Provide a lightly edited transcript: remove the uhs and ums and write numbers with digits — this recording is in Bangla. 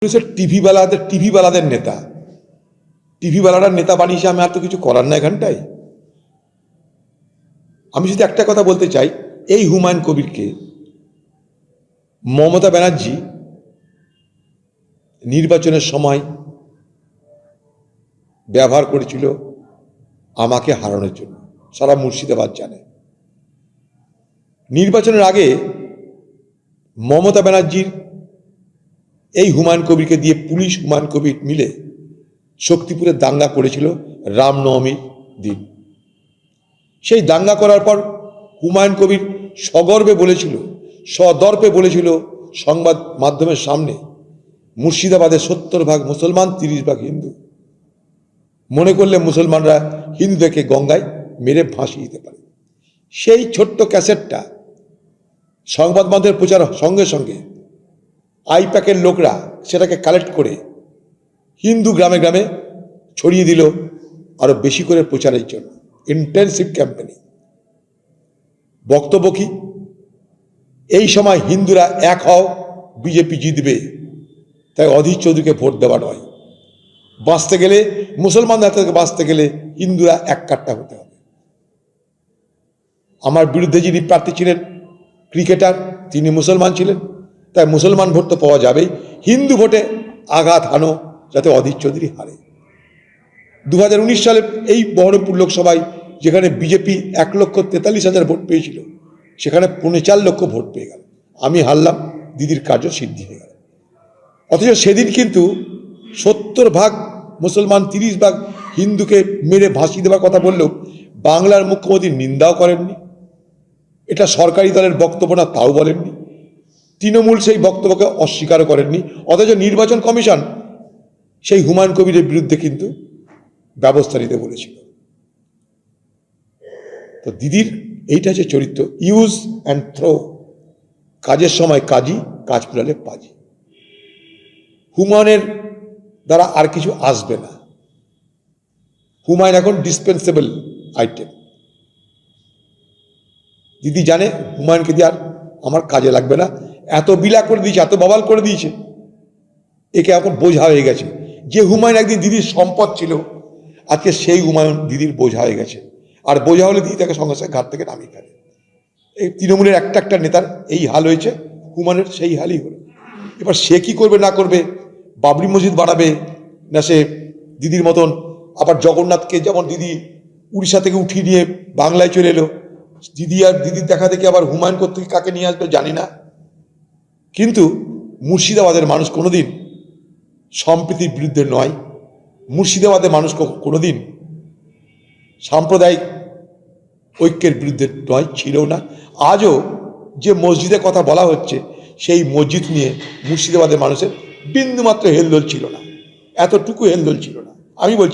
টিভিওয়ালাদের নেতা, টিভিওয়ালার নেতা বানিয়েছে। আমি আর তো কিছু করার না এখানটায়। আমি শুধু একটা কথা বলতে চাই, এই হুমায়ুন কবিরকে মমতা ব্যানার্জি নির্বাচনের সময় ব্যবহার করেছিল আমাকে হারানোর জন্য। সারা মুর্শিদাবাদ জানে। নির্বাচনের আগে মমতা ব্যানার্জির এই হুমায়ুন কবিরকে দিয়ে পুলিশ হুমায়ুন কবির মিলে শক্তিপুরে দাঙ্গা করেছিল রামনবমীর দিন। সেই দাঙ্গা করার পর হুমায়ুন কবির সগর্বে বলেছিল, সদর্পে বলেছিল সংবাদ মাধ্যমের সামনে, মুর্শিদাবাদে 70% মুসলমান, 30% হিন্দু। মনে করলে মুসলমানরা হিন্দুদেরকে গঙ্গায় মেরে ভাসিয়ে দিতে পারে। সেই ছোট্ট ক্যাসেটটা সংবাদ মাধ্যমের প্রচার সঙ্গে সঙ্গে আইপ্যাকের লোকরা সেটাকে কালেক্ট করে হিন্দু গ্রামে গ্রামে ছড়িয়ে দিল আরো বেশি করে প্রচারের জন্য। Intensive campaigning. বক্তব্য কি? এই সময় হিন্দুরা এক হও, বিজেপি জিতবে, তাই অধীর চৌধুরীকে ভোট দেওয়া নয়। বাঁচতে গেলে, মুসলমানদের হাত থেকে বাঁচতে গেলে হিন্দুরা এক কাট্টা হতে হবে। আমার বিরুদ্ধে যিনি প্রার্থী ছিলেন ক্রিকেটার, তিনি মুসলমান ছিলেন, তাই মুসলমান ভোট তো পাওয়া যাবেই। হিন্দু ভোটে আঘাত হানো যাতে অধীর চৌধুরী হারে। 2019 সালে এই বহরমপুর লোকসভায় যেখানে বিজেপি 1,43,000 ভোট পেয়েছিল, সেখানে 4.25 লক্ষ ভোট পেয়ে গেল। আমি হারলাম, দিদির কার্য সিদ্ধি হয়ে গেল। অথচ সেদিন কিন্তু 70% মুসলমান, 30% হিন্দুকে মেরে ভাসিয়ে দেওয়ার কথা বললেও বাংলার মুখ্যমন্ত্রী নিন্দাও করেননি। এটা সরকারি দলের বক্তব্য না, তাও বলেননি। তৃণমূল সেই বক্তব্যকে অস্বীকারও করেননি। অথচ নির্বাচন কমিশন সেই হুমায়ুন কবিরের বিরুদ্ধে কিন্তু ব্যবস্থা নিতে বলেছিল। তো দিদির এইটা হচ্ছে চরিত্র, ইউজ অ্যান্ড থ্রো। কাজের সময় কাজী, কাজ ফুরালে পাজি। হুমায়ুনের দ্বারা আর কিছু আসবে না। হুমায়ুন এখন ডিসপেন্সেবল আইটেম। দিদি জানে হুমায়ুনকে দিয়ে আর আমার কাজে লাগবে না। এত বিলা করে দিয়েছে, এত বাবাল করে দিয়েছে, একে এখন বোঝা হয়ে গেছে। যে হুমায়ুন একদিন দিদির সম্পদ ছিল, আজকে সেই হুমায়ুন দিদির বোঝা হয়ে গেছে। আর বোঝা হলে দিদি তাকে সঙ্গে সঙ্গে ঘাট থেকে নামিয়ে ফেলে। এই তৃণমূলের একটা নেতার এই হাল হয়েছে, হুমায়ুনের সেই হালই হলো। এবার সে কি করবে না করবে, বাবরি মসজিদ বানাবে না সে দিদির মতন আবার জগন্নাথকে, যেমন দিদি উড়িষ্যা থেকে উঠিয়ে নিয়ে বাংলায় চলে এলো, দিদি আর দিদির দেখা দেখে আবার হুমায়ুন কোত্থেকে কাকে নিয়ে আসবে জানি না। কিন্তু মুর্শিদাবাদের মানুষ কোনোদিন সম্প্রীতির বিরুদ্ধে নয়। মুর্শিদাবাদের মানুষ কোনোদিন সাম্প্রদায়িক ঐক্যের বিরুদ্ধে নয়, ছিল না। আজও যে মসজিদের কথা বলা হচ্ছে, সেই মসজিদ নিয়ে মুর্শিদাবাদের মানুষের বিন্দুমাত্র হেলদোল ছিল না, এতটুকু হেলদোল ছিল না। আমি বলছি